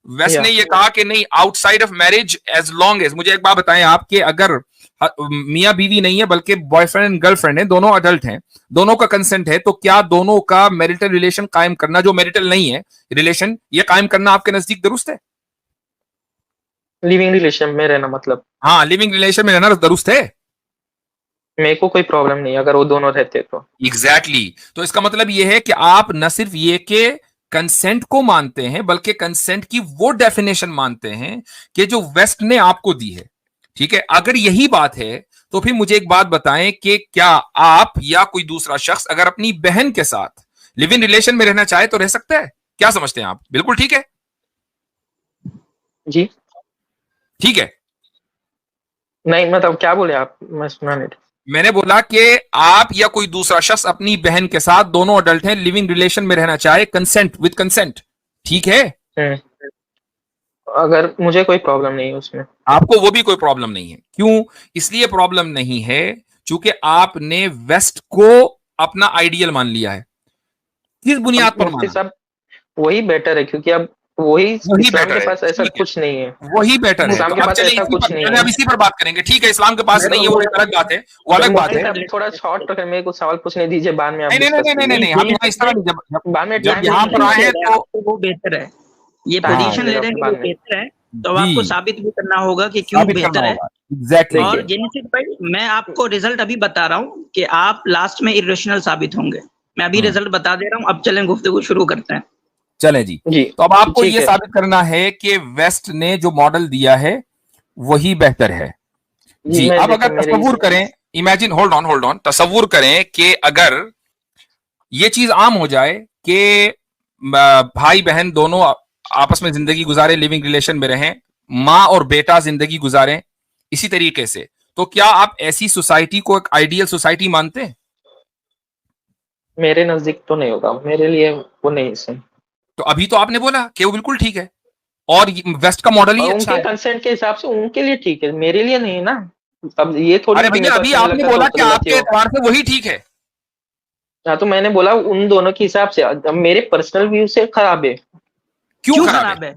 वेस्ट ने ये कहा कि नहीं, outside of marriage as long as, मुझे एक बात बताएं आपके, अगर मियां बीवी नहीं है बल्कि बॉयफ्रेंड एंड गर्लफ्रेंड है, दोनों अडल्ट हैं, दोनों का कंसेंट है, तो क्या दोनों का मैरिटल रिलेशन कायम करना, जो मैरिटल नहीं है रिलेशन, ये कायम करना आपके नजदीक दुरुस्त है? लिविंग रिलेशन में रहना मतलब? हाँ, लिविंग रिलेशन में रहना दुरुस्त है। मेरे को कोई प्रॉब्लम नहीं अगर वो दोनों रहते तो। एग्जैक्टली तो इसका मतलब ये है कि आप न सिर्फ ये के कंसेंट को मानते हैं, बल्कि कंसेंट की वो डेफिनेशन मानते हैं कि जो वेस्ट ने आपको दी है। ठीक है, अगर यही बात है तो फिर मुझे एक बात बताएं कि क्या आप या कोई दूसरा शख्स अगर अपनी बहन के साथ लिव इन रिलेशन में रहना चाहे तो रह सकता है? क्या समझते हैं आप? बिल्कुल ठीक है जी? ठीक है। नहीं मतलब क्या बोले आप, मैं सुना नहीं। मैंने बोला कि आप या कोई दूसरा शख्स अपनी बहन के साथ, दोनों अडल्ट हैं, लिविंग रिलेशन में रहना चाहे, कंसेंट विद कंसेंट, ठीक है? अगर मुझे कोई प्रॉब्लम नहीं है उसमें। आपको वो भी कोई प्रॉब्लम नहीं है, क्यों? इसलिए प्रॉब्लम नहीं है चूंकि आपने वेस्ट को अपना आइडियल मान लिया है। किस बुनियाद पर माना? सब वही बेटर है, क्योंकि अब वही इस्लाम के पास ऐसा कुछ नहीं है, वही बेटर है। इस्लाम के पास ऐसा कुछ नहीं है। अब इसी पर बात करेंगे, ठीक है? इस्लाम के पास नहीं है, वो एक अलग बात है, वो अलग बात है। थोड़ा शॉर्ट रखकर मेरे को सवाल पूछने दीजिए, बाद में आप नहीं, हम यहाँ इस तरह बाद में जब यहाँ पर आए हैं तो वो बेहतर है, ये पोजीशन ले रहे हैं कि वो बेहतर है, तो आपको साबित भी करना होगा कि क्यों बेहतर है। एग्जैक्टली। और जेनेसिस भाई, मैं आपको रिजल्ट अभी बता रहा हूँ कि आप लास्ट में इरेशनल साबित होंगे। मैं अभी रिजल्ट बता दे रहा हूँ, अब चलें गुफ्तगू शुरू करते हैं। चलें जी। तो अब आपको ये साबित करना है कि वेस्ट ने जो मॉडल दिया है वही बेहतर है जी। अब अगर तस्वुर करें, इमेजिन, होल्ड ऑन, तस्वुर करें कि अगर ये चीज आम हो जाए कि भाई बहन दोनों आपस में जिंदगी गुजारे, लिविंग रिलेशन में रहें, माँ और बेटा जिंदगी गुजारें इसी तरीके से, तो क्या आप ऐसी सोसाइटी को एक आइडियल सोसाइटी मानते हैं? मेरे नजदीक तो नहीं होगा, मेरे लिए वो नहीं सही। तो अभी तो आपने बोला कि वो बिल्कुल ठीक है और वेस्ट का मॉडल ही अच्छा है। उनके कंसेंट के हिसाब से उनके लिए ठीक है, मेरे लिए नहीं ना। अब ये थोड़ी, अरे भैया अभी आपने बोला कि आपके एतबार से वही ठीक है। हाँ, तो मैंने बोला उन दोनों के हिसाब से, अब मेरे पर्सनल व्यू से खराब है। क्यों खराब है?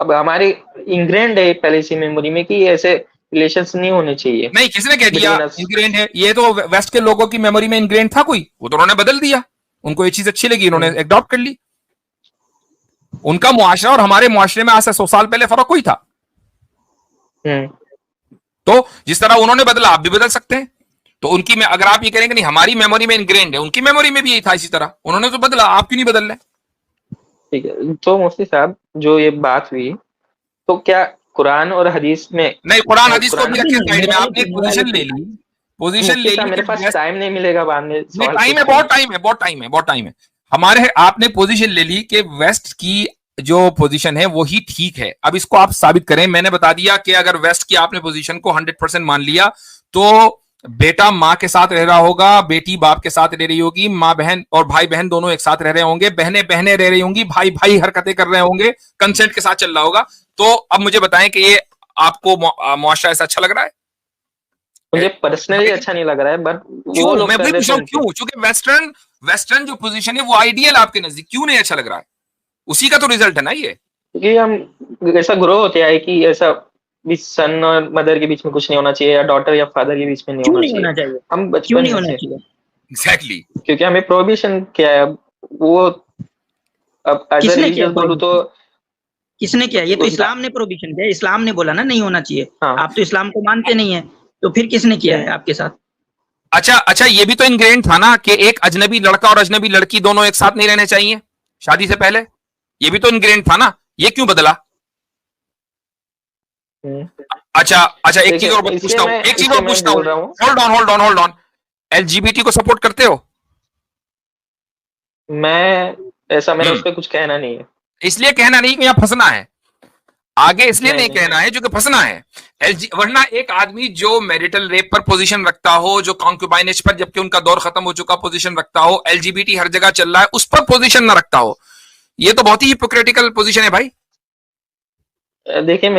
अब हमारे इंग्रेंड है पहले से मेमोरी में कि ऐसे रिलेशंस नहीं होने चाहिए। नहीं, किसने कह दिया इंग्रेंड है? ये तो वेस्ट के लोगों की मेमोरी में इंग्रेंड था कोई, वो तो उन्होंने बदल दिया, उनको ये चीज अच्छी लगी, उन्होंने एडॉप्ट कर ली। उनका मुआशरा और हमारे मुआशरे में आज से 100 साल पहले फर्क कोई था? तो जिस तरह उन्होंने बदला आप भी बदल सकते हैं। तो उनकी में अगर आप ये करेंगे नहीं हमारी मेमोरी में इंग्रेंड है, उनकी मेमोरी में भी यही था इसी तरह, उन्होंने तो बदला, आप क्यों नहीं बदल रहे? ठीक है, तो मुफ्ती साहब जो ये बात हुई, तो क्या कुरान और हदीस में? नहीं, कुरान हदीस को भी रखे साइड में, आपने एक पोजीशन ले ली, पोजीशन ले ली। मेरे पास टाइम नहीं मिलेगा बाद में। टाइम है, बहुत टाइम है हमारे। आपने पोजीशन ले ली कि वेस्ट की जो पोजीशन है वही ठीक है, अब इसको आप साबित करें। मैंने बता दिया कि अगर वेस्ट की आपने पोजीशन को 100% मान लिया तो बेटा माँ के साथ रह रहा होगा, बेटी बाप के साथ रह रही होगी, माँ बहन और भाई बहन दोनों एक साथ रह रहे होंगे, बहनें बहनें रह रही होंगी, भाई भाई हरकतें कर रहे होंगे, कंसेंट के साथ चल रहा होगा। तो अब मुझे बताएं कि ये आपको मुआशरा ऐसा अच्छा लग रहा है? मुझे पर्सनली अच्छा नहीं लग रहा है, बट क्यों? मैं वही पूछ रहा हूं, क्यों? क्योंकि वेस्टर्न जो पोजीशन है वो आइडियल आपके नजदीक क्यों नहीं अच्छा लग रहा है? उसी का तो रिजल्ट है ना ये, क्योंकि हम ऐसा ग्रो होते आए कि ऐसा सन और मदर के बीच में कुछ नहीं होना चाहिए, या डॉटर या फादर के बीच में नहीं होना चाहिए। हम बचपन से एग्जैक्टली, क्योंकि हमें प्रोहिबिशन किया है वो। अब एज अ रिलीजियस बोलूं तो किसने किया? ये तो इस्लाम ने प्रोविजन किया, इस्लाम ने बोला ना नहीं होना चाहिए। हाँ। आप तो इस्लाम को मानते नहीं है, तो फिर किसने किया है आपके साथ? अच्छा, ये भी तो इनग्रेडिएंट था ना कि एक अजनबी लड़का और अजनबी लड़की दोनों एक साथ नहीं रहने चाहिए शादी से पहले, ये भी तो इनग्रेडिएंट था ना, ये क्यों बदला? अच्छा, एक चीज और पूछता हूँ, होल्ड ऑन, एलजीबीटी को सपोर्ट करते हो? मैं ऐसा, मेरा उस पर कुछ कहना नहीं है। इसलिए कहना नहीं कि यहाँ फंसना है आगे, इसलिए नहीं कहना है जो कि फंसना है। वरना एक आदमी जो मैरिटल रेप पर पोजीशन रखता हो, जो कॉन्क्यूबाइनेज पर जबकि उनका दौर खत्म हो चुका पोजीशन रखता हो, एलजीबीटी हर जगह चल रहा है उस पर पोजीशन ना रखता हो, ये तो बहुत ही हिपोक्रेटिकल पोजीशन है भाई। देखिए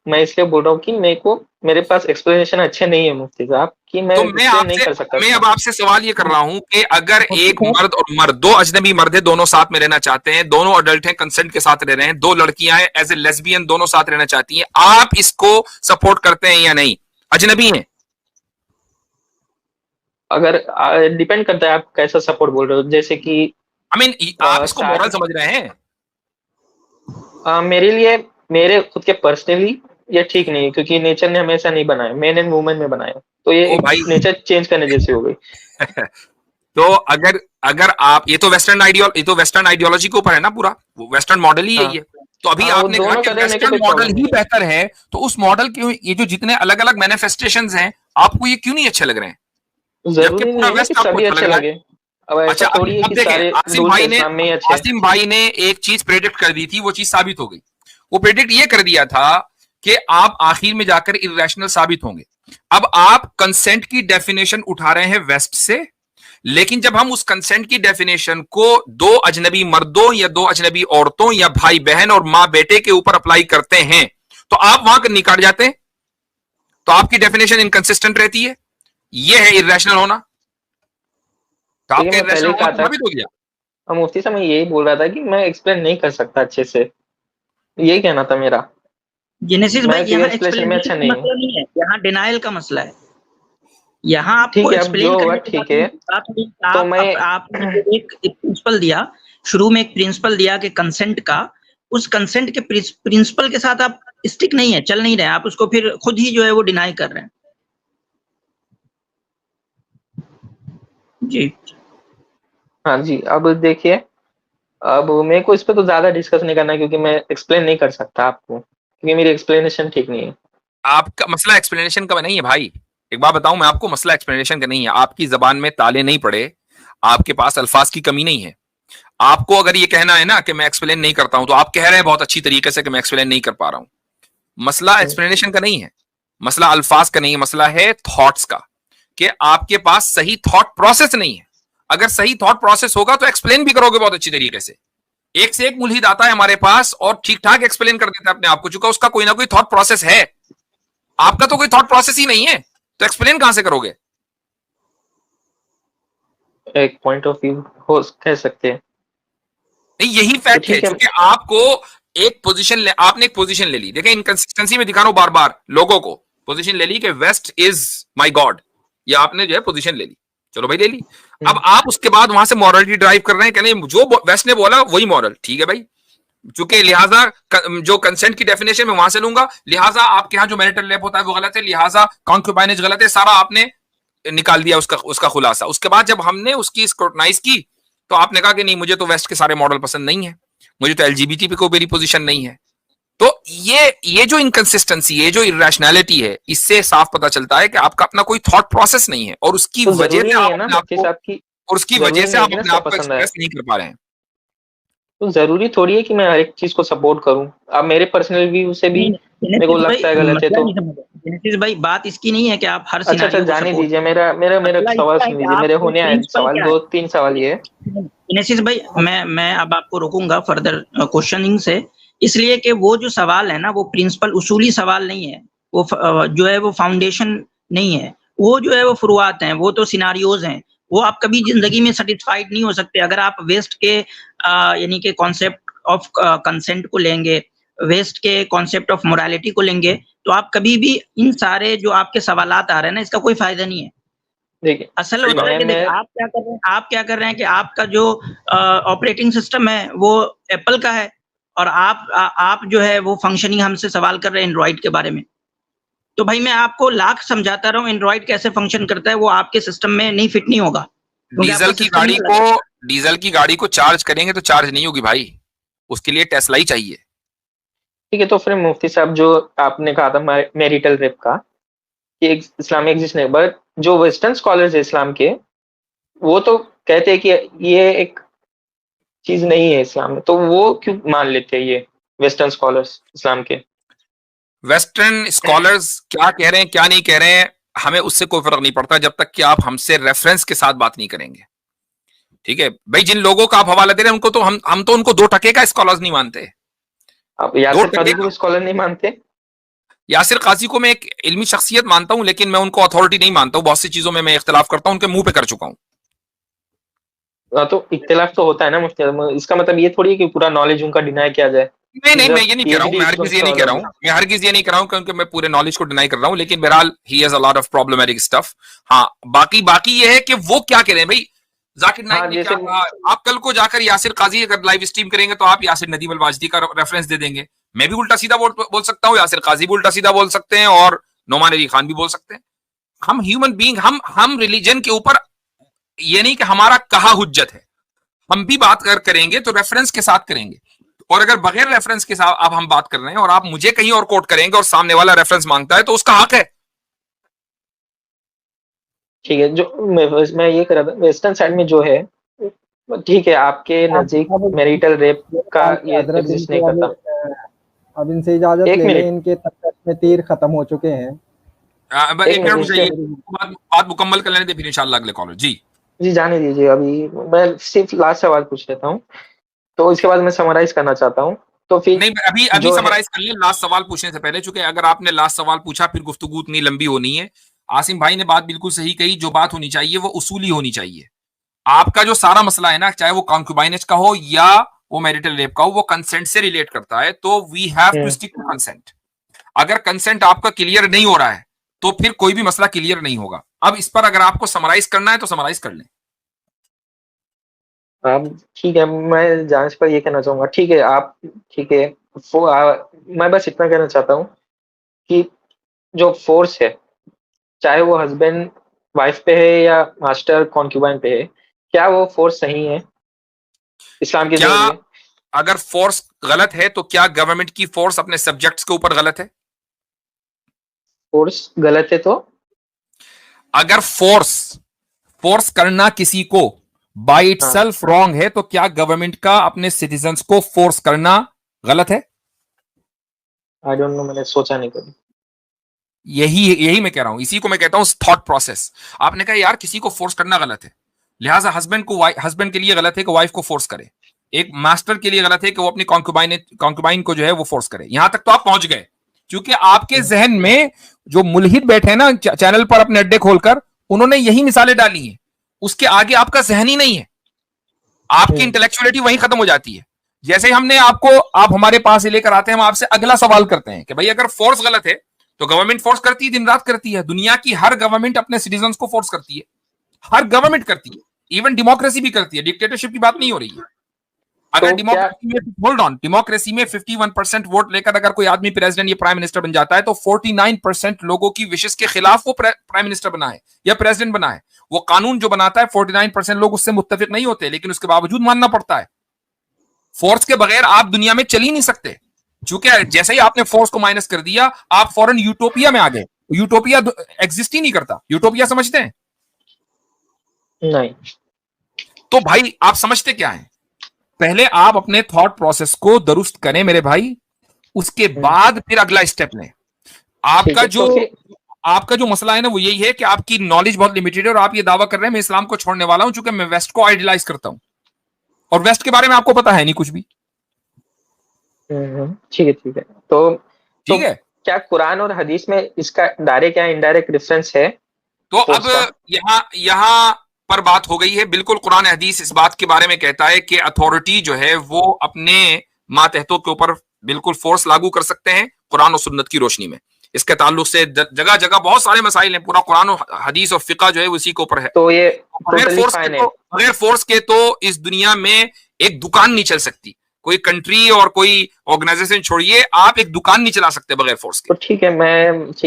मैं इसलिए बोल रहा हूँ कि मेरे पास एक्सप्लेनेशन अच्छे नहीं है मुफ्ती साहब, कि मैं तो नहीं कर सकता। मैं अब आपसे सवाल ये कर रहा हूं कि अगर एक मर्द और मर्द, दो अजनबी मर्द है, दोनों साथ में रहना चाहते हैं, दोनों अडल्ट हैं, कंसेंट के साथ रह रहे हैं, दो लड़कियां हैं एज ए लेस्बियन, दोनों साथ रहना चाहती हैं, आप इसको सपोर्ट करते हैं या नहीं? अजनबी हैं, अगर डिपेंड करता है आप कैसा सपोर्ट बोल रहे हो, जैसे कि आप इसको मॉरल समझ रहे हैं? मेरे लिए, मेरे खुद के पर्सनली ये ठीक नहीं है, क्योंकि नेचर ने हमेशा नहीं बनाया, मैन एंड वुमेन में बनाया, तो ये नेचर चेंज करने जैसी हो गई। तो अगर आप, ये तो वेस्टर्न आइडियोलॉजी के ऊपर है ना, पूरा वेस्टर्न मॉडल ही है ये। तो अभी आपने कहा कि वेस्टर्न मॉडल ही बेहतर है, तो उस मॉडल के ये जो जितने अलग अलग मैनिफेस्टेशंस हैं, आपको ये क्यों नहीं अच्छे लग रहे हैं? जरूरी नहीं है कि सभी अच्छे लगे। अच्छा, अब देखिए, आसिम भाई ने एक चीज प्रेडिक्ट कर दी थी, वो चीज साबित हो गई। वो प्रेडिक्ट ये कर दिया था कि आप आखिर में जाकर इर्रेशनल साबित होंगे। अब आप कंसेंट की डेफिनेशन उठा रहे हैं वेस्ट से, लेकिन जब हम उस कंसेंट की डेफिनेशन को दो अजनबी मर्दों या दो अजनबी औरतों या भाई बहन और मां बेटे के ऊपर अप्लाई करते हैं, तो आप वहां निकाल जाते हैं, तो आपकी डेफिनेशन इनकंसिस्टेंट रहती है। यह है इर्रेशनल होना, तो आपका इर्रेशनल होना साबित हो गया। मुफ्ती साहब, मैं यही बोल रहा था कि मैं एक्सप्लेन नहीं कर सकता अच्छे से, यही कहना था मेरा। जेनेसिस भाई, यहाँ एक्सप्लेनेशन का मसला नहीं है, यहाँ डिनायल का मसला है। यहाँ आपको एक्सप्लेन करने ठीक है, तो मैं आपने एक प्रिंसिपल दिया, शुरू में एक प्रिंसिपल दिया कि कंसेंट का, उस कंसेंट के प्रिंसिपल के साथ आप स्टिक नहीं है, चल नहीं रहे, आप उसको फिर खुद ही जो है वो डिनाई कर रहे हैं। जी हाँ जी, अब देखिए, अब मेरे को इस पे तो ज्यादा डिस्कस नहीं करना है, क्योंकि मैं एक्सप्लेन नहीं कर सकता आपको, क्योंकि मेरी एक्सप्लेनेशन ठीक नहीं है। आपका मसला एक्सप्लेनेशन का नहीं है भाई, एक बात बताऊं मैं आपको, मसला एक्सप्लेनेशन का नहीं है। आपकी जबान में ताले नहीं पड़े, आपके पास अल्फाज की कमी नहीं है। आपको अगर ये कहना है ना कि मैं एक्सप्लेन नहीं करता हूं, तो आप कह रहे हैं बहुत अच्छी तरीके से कि मैं एक्सप्लेन नहीं कर पा रहा हूं। मसला एक्सप्लेनेशन का नहीं है, मसला अल्फाज का नहीं है, मसला है थॉट्स का, कि आपके पास सही थॉट प्रोसेस नहीं है। अगर सही थॉट प्रोसेस होगा तो एक्सप्लेन भी करोगे बहुत अच्छी तरीके से। एक से एक मुल्हिद आता है हमारे पास और ठीक ठाक एक्सप्लेन कर देता है अपने आप को, चूंकि उसका कोई ना कोई थॉट प्रोसेस है। आपका तो कोई थॉट प्रोसेस ही नहीं है, तो एक्सप्लेन कहां से करोगे? एक पॉइंट ऑफ व्यू हो कह सकते हैं, नहीं यही फैक्ट है, क्योंकि आपको एक पोजीशन आपने एक पोजीशन ले ली। देखें, इनकंसिस्टेंसी में दिखा रहा हूं बार बार लोगों को, पोजीशन ले ली कि वेस्ट इज माय गॉड, ये आपने जो है पोजीशन ले ली, चलो भाई ले ली। अब आप उसके बाद वहां से मॉरलिटी ड्राइव कर रहे हैं, कहने जो वेस्ट ने बोला वही मॉरल, ठीक है भाई, चूंकि लिहाजा जो कंसेंट की डेफिनेशन में वहां से लूंगा, लिहाजा आपके यहाँ जो मैरिटल रेप होता है वो गलत है, लिहाजा कॉन्क्यूबाइनेज गलत है, सारा आपने निकाल दिया उसका खुलासा। उसके बाद जब हमने उसकी स्क्रूटनाइज की, तो आपने कहा कि नहीं, मुझे तो वेस्ट के सारे मॉडल पसंद नहीं है, मुझे तो एलजीबीटी पे कोई मेरी पोजीशन नहीं है। तो ये जो इनकंसिस्टेंसी, ये जो इरेशनैलिटी है, इससे साफ पता चलता है कि आपका अपना कोई थॉट प्रोसेस नहीं है, और उसकी वजह से आप अपने आप को एक्सप्रेस नहीं कर पा रहे हैं। तो जरूरी थोड़ी है कि मैं हर एक चीज को सपोर्ट करूं। अब मेरे पर्सनल व्यू से भी मेरे को लगता है गलत है, तो जेनेसिस भाई बात इसकी नहीं है कि आप हर अच्छा जाने दीजिए, मेरा सवाल सुन लीजिए, मेरे होने आए सवाल, 2-3 सवाल ये है। जेनेसिस भाई, मैं अब आपको रोकूंगा फर्दर क्वेश्चनिंग से, इसलिए कि वो जो सवाल है ना, वो प्रिंसिपल उसूली सवाल नहीं है, वो जो है वो फाउंडेशन नहीं है, वो जो है वो फुरुआत हैं, वो तो सिनारियोज हैं। वो आप कभी जिंदगी में सेटिस्फाइड नहीं हो सकते अगर आप वेस्ट के यानी कि कॉन्सेप्ट ऑफ कंसेंट को लेंगे, वेस्ट के कॉन्सेप्ट ऑफ मोरालिटी को लेंगे, तो आप कभी भी इन सारे जो आपके सवालात आ रहे हैं ना, इसका कोई फायदा नहीं है। देखिए, असल होता है कि आप क्या कर रहे हैं कि आपका जो ऑपरेटिंग सिस्टम है वो एप्पल का है, और आप जो है वो फंक्शनिंग हमसे सवाल कर रहे हैं एंड्रॉइड के बारे में। तो भाई मैं आपको लाख समझाता रहा हूँ एंड्रॉइड कैसे फंक्शन करता है, वो आपके सिस्टम में नहीं फिट नहीं होगा। डीजल की गाड़ी को चार्ज करेंगे तो चार्ज नहीं होगी भाई, उसके लिए टेस्ला ही चाहिए। ठीक है, तो फिर मुफ्ती साहब जो आपने कहा था मैरिटल रेप का कि इस्लाम एग्जिस्ट नहीं, बट जो वेस्टर्न स्कॉलर्स है इस्लाम के वो तो कहते हैं कि ये एक चीज नहीं है इस्लाम में, तो वो क्यों मान लेते हैं ये वेस्टर्न स्कॉलर्स इस्लाम के? वेस्टर्न स्कॉलर्स क्या कह रहे हैं क्या नहीं कह रहे हैं हमें उससे कोई फर्क नहीं पड़ता जब तक कि आप हमसे रेफरेंस के साथ बात नहीं करेंगे। ठीक है भाई, जिन लोगों का आप हवाला दे रहे हैं उनको तो हम तो उनको 2 टके का स्कॉलर्स नहीं मानते। आप यासिर काजी को स्कॉलर नहीं मानते? यासिर काजी को मैं एक इल्मी शख्सियत मानता हूं, लेकिन मैं उनको अथॉरिटी नहीं मानता हूं। बहुत सी चीजों में मैं इख्तिलाफ करता हूं, उनके मुंह पे कर चुका हूं। तो इख्तिलाफ तो होता है ना मुफ्ती, इसका मतलब ये थोड़ी है कि पूरा नॉलेज उनका डिनाई किया जाए। नहीं मैं ये नहीं कह रहा हूँ, मैं हरगिज़ ये नहीं कह रहा हूँ, मैं हरगिज़ ये नहीं कर रहा हूँ क्योंकि मैं पूरे नॉलेज को डिनाई कर रहा हूँ, लेकिन बहरहाल he has a lot of problematic stuff. हाँ, बाकी ये है कि वो क्या कह रहे हैं भाई। जाकिर नाइक ने क्या कहा, आप कल को जाकर यासिर काजी अगर लाइव स्ट्रीम करेंगे तो आप यासिर नदीम अल वाजदी का रेफरेंस दे देंगे। मैं भी उल्टा सीधा बोल सकता हूँ, यासिर काजी भी उल्टा सीधा बोल सकते हैं और नोमान अली खान भी बोल सकते हैं। हम ह्यूमन बीइंग, हम रिलीजन के ऊपर ये नहीं कि हमारा कहा हुज्जत है, हम भी बात करेंगे तो रेफरेंस के साथ करेंगे। और अगर बगैर रेफरेंस के साथ अब हम बात कर रहे हैं और आप मुझे कहीं और कोट करेंगे और सामने वाला रेफरेंस मांगता है तो उसका हक है। ठीक है, जो मैं ये कर रहा था वेस्टर्न साइड में जो है, ठीक है, आपके नजदीक मैरिटल रेप का ये एग्जिस्ट नहीं करता। अब इनसे इजाजत ले लें, इनके तक में तीर खत्म हो चुके हैं। एक मिनट मुझे बात मुकम्मल कर लेने दे, फिर इंशाल्लाह अगले कॉलर। जी जाने दीजिए, अभी मैं सिर्फ लास्ट सवाल पूछ लेता हूँ तो इसके बाद मैं समराइज करना चाहता हूँ। तो फिर नहीं, अभी समराइज कर ले लास्ट सवाल पूछने से पहले, चूंकि अगर आपने लास्ट सवाल पूछा फिर गुफ्तगू इतनी लंबी होनी है। आसिम भाई ने बात बिल्कुल सही कही, जो बात होनी चाहिए वो उसूली होनी चाहिए। आपका जो सारा मसला है ना, चाहे वो कॉन्क्यूबाइनेज का हो या वो मैरिटल रेप का हो, वो कंसेंट से रिलेट करता है। तो we have to stick to consent. अगर कंसेंट आपका क्लियर नहीं हो रहा है तो फिर कोई भी मसला क्लियर नहीं होगा। अब इस पर अगर आपको समराइज करना है तो समराइज कर लें। ठीक है, मैं जांच पर ये कहना चाहूंगा, ठीक है आप, ठीक है, मैं बस इतना कहना चाहता हूँ कि जो फोर्स है, चाहे वो हस्बैंड वाइफ पे है या मास्टर कॉन्क्यूबाइन पे है, क्या वो फोर्स सही है इस्लाम के जरिए? अगर फोर्स गलत है तो क्या गवर्नमेंट की फोर्स अपने सब्जेक्ट्स के ऊपर गलत है? फोर्स गलत है तो अगर फोर्स करना किसी को बाय इटसेल्फ रॉन्ग है तो क्या गवर्नमेंट का अपने सिटीजन्स को फोर्स करना गलत है? आई डोंट नो, मैंने सोचा नहीं कभी। यही मैं कह रहा हूं, इसी को मैं कहता हूं थॉट प्रोसेस। आपने कहा यार किसी को फोर्स करना गलत है, लिहाजा हस्बैंड के लिए गलत है कि वाइफ को फोर्स करे, एक मास्टर के लिए गलत है कि वो अपनी कॉन्क्यूबाइन को जो है वो फोर्स करे। यहां तक तो आप पहुंच गए, क्योंकि आपके जहन में जो मुल्हिद बैठे ना चैनल पर अपने अड्डे खोलकर, उन्होंने यही मिसालें डाली हैं। उसके आगे आपका जहन ही नहीं है, आपकी इंटेलेक्चुअलिटी वहीं खत्म हो जाती है। जैसे हमने आप हमारे पास लेकर आते हैं, हम आपसे अगला सवाल करते हैं कि भाई अगर फोर्स गलत है तो गवर्नमेंट फोर्स करती है, दिन रात करती है। दुनिया की हर गवर्नमेंट अपने सिटीजन्स को फोर्स करती है, हर गवर्नमेंट करती है, इवन डेमोक्रेसी भी करती है। डिक्टेटरशिप की बात नहीं हो रही है। अगर डेमोक्रेसी में 51% वोट लेकर अगर कोई आदमी प्रेसिडेंट या प्राइम मिनिस्टर बन जाता है तो 49% लोगों की विशेष के खिलाफ वो प्राइम मिनिस्टर बना है या प्रेसिडेंट बना है। वो कानून जो बनाता है 49% लोग उससे मुत्तफिक नहीं होते, लेकिन उसके बावजूद मानना पड़ता है। फोर्स के बगैर आप दुनिया में चल ही नहीं सकते, क्योंकि जैसे ही आपने फोर्स को माइनस कर दिया आप फौरन यूटोपिया में आ गए। यूटोपिया एग्जिस्ट ही नहीं करता। यूटोपिया समझते हैं? नहीं। तो भाई आप समझते क्या है? पहले आप अपने थॉट प्रोसेस को दुरुस्त करें मेरे भाई, उसके बाद फिर अगला स्टेप लें। आपका जो मसला है ना वो यही है कि आपकी नॉलेज बहुत लिमिटेड है और आप ये दावा कर रहे हैं मैं इस्लाम को छोड़ने वाला हूं चूंकि मैं वेस्ट को आइडियलाइज करता हूं, और वेस्ट के बारे में आपको पता है नहीं कुछ भी। ठीक है। तो ठीक है, क्या कुरान और हदीस में इसका डायरेक्ट या इनडायरेक्ट रेफरेंस है? तो अब यहां पर बात हो गई है। बिल्कुल कुरान हदीस इस बात के बारे में कहता है कि अथॉरिटी जो है वो अपने मातहतों के ऊपर बिल्कुल फोर्स लागू कर सकते हैं कुरान और सुन्नत की रोशनी में। इसके ताल्लुक से जगह जगह बहुत सारे मसाइल हैं। पूरा कुरान और हदीस और फिका जो है उसी के ऊपर है। तो ये बगैर फोर्स के तो इस दुनिया में एक दुकान नहीं चल सकती। कोई कंट्री और कोई ऑर्गेनाइजेशन छोड़िए, आप एक दुकान नहीं चला सकते बगैर फोर्स के। तो ठीक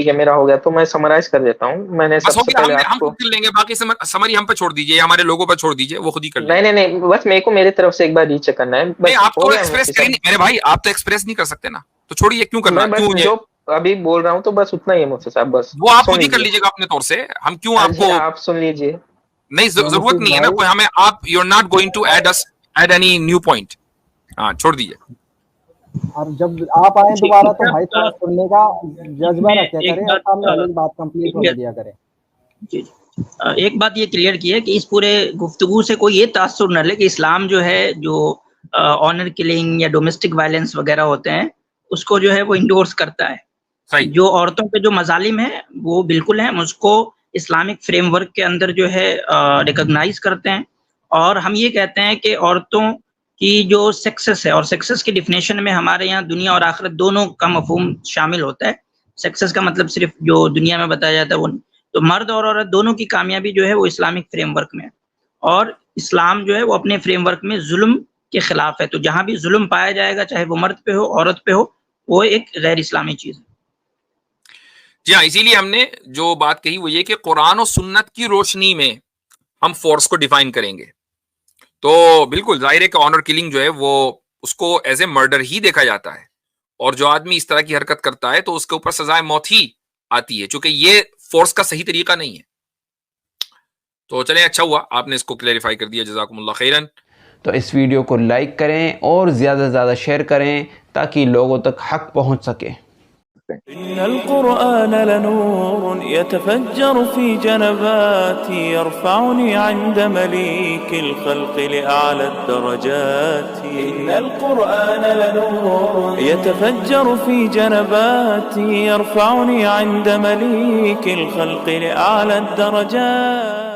है, मेरा हो गया, तो मैं समराइज कर देता हूँ। मैंने बस हो सबसे गया, पहले हम आपको खुद कर लेंगे, बाकी समरी हम पे छोड़ दीजिए, हमारे लोगों पर छोड़ दीजिए, वो खुद ही कर लेंगे। नहीं, बस मेरे को मेरी तरफ से एक बार रीचेक करना है, बस नहीं, आप हो तो गया एक्सप्रेस मुफ्ती करिए साहब। नहीं मेरे भाई, आप तो एक्सप्रेस नहीं कर सकते ना, तो छोड़िए, क्यों करना, मैं बस क्यों ये जो अभी बोल रहा हूँ तो बस उतना ही है मुफ्ती साहब, बस वो आप सुन खुद ही कर लीजिए। लीजिएगा अपने तौर से, हम क्यों हाँ जी, आपको, आप सुन लीजिए। नहीं जरूरत नहीं है ना कोई हमें, आप you are not going to add any new point, हाँ छोड़ दीजिए। और जब आप आए दोबारा तो भाई थोड़ा सुनने का जज्बा रखा करें और सामने वाले की बात कंप्लीट होने दिया करें। जी, एक बात ये क्लियर की है कि इस पूरे गुफ्तगू से कोई ये तासुर न ले कि इस्लाम जो है, जो ऑनर किलिंग या डोमेस्टिक वायलेंस वगैरह होते हैं, उसको जो है वो इंडोर्स करता है। सही। जो औरतों पे जो मजालिम है वो बिल्कुल है, हम उसको इस्लामिक फ्रेमवर्क के अंदर जो है रिकॉग्नाइज करते हैं। और हम ये कहते हैं कि औरतों की जो सेक्सेस है, और सेक्सेस की डिफिनेशन में हमारे यहाँ दुनिया और आखिरत दोनों का मफहूम शामिल होता है। सेक्सेस का मतलब सिर्फ जो दुनिया में बताया जाता है वो नहीं। तो मर्द और औरत दोनों की कामयाबी जो है वो इस्लामिक फ्रेमवर्क में है, और इस्लाम जो है वो अपने फ्रेमवर्क में जुल्म के खिलाफ है। तो जहां भी जुल्म पाया जाएगा, चाहे वो मर्द पे हो, औरत पे हो, वो एक गैर इस्लामी चीज है। जी हाँ, इसीलिए हमने जो बात कही वो ये कि कुरान और सुन्नत की रोशनी में हम फोर्स को डिफाइन करेंगे। तो बिल्कुल जाहिर है कि ऑनर किलिंग जो है वो उसको एज ए मर्डर ही देखा जाता है, और जो आदमी इस तरह की हरकत करता है तो उसके ऊपर सजाए मौत ही आती है, क्योंकि ये फोर्स का सही तरीका नहीं है। तो चलें, अच्छा हुआ आपने इसको क्लैरिफाई कर दिया, जज़ाकुमुल्लाह खैरन। तो इस वीडियो को लाइक करें और ज़्यादा से ज़्यादा शेयर करें ताकि लोगों तक हक पहुंच सके। इन्नल कुरआन लनूर यतफज्जर फी जनबाती यरफउनी इंद मलीकिल खल्क़ लिअअला दरजाती। इन्नल कुरआन लनूर यतफज्जर फी जनबाती यरफउनी इंद मलीकिल खल्क़ लिअअला दरजाती।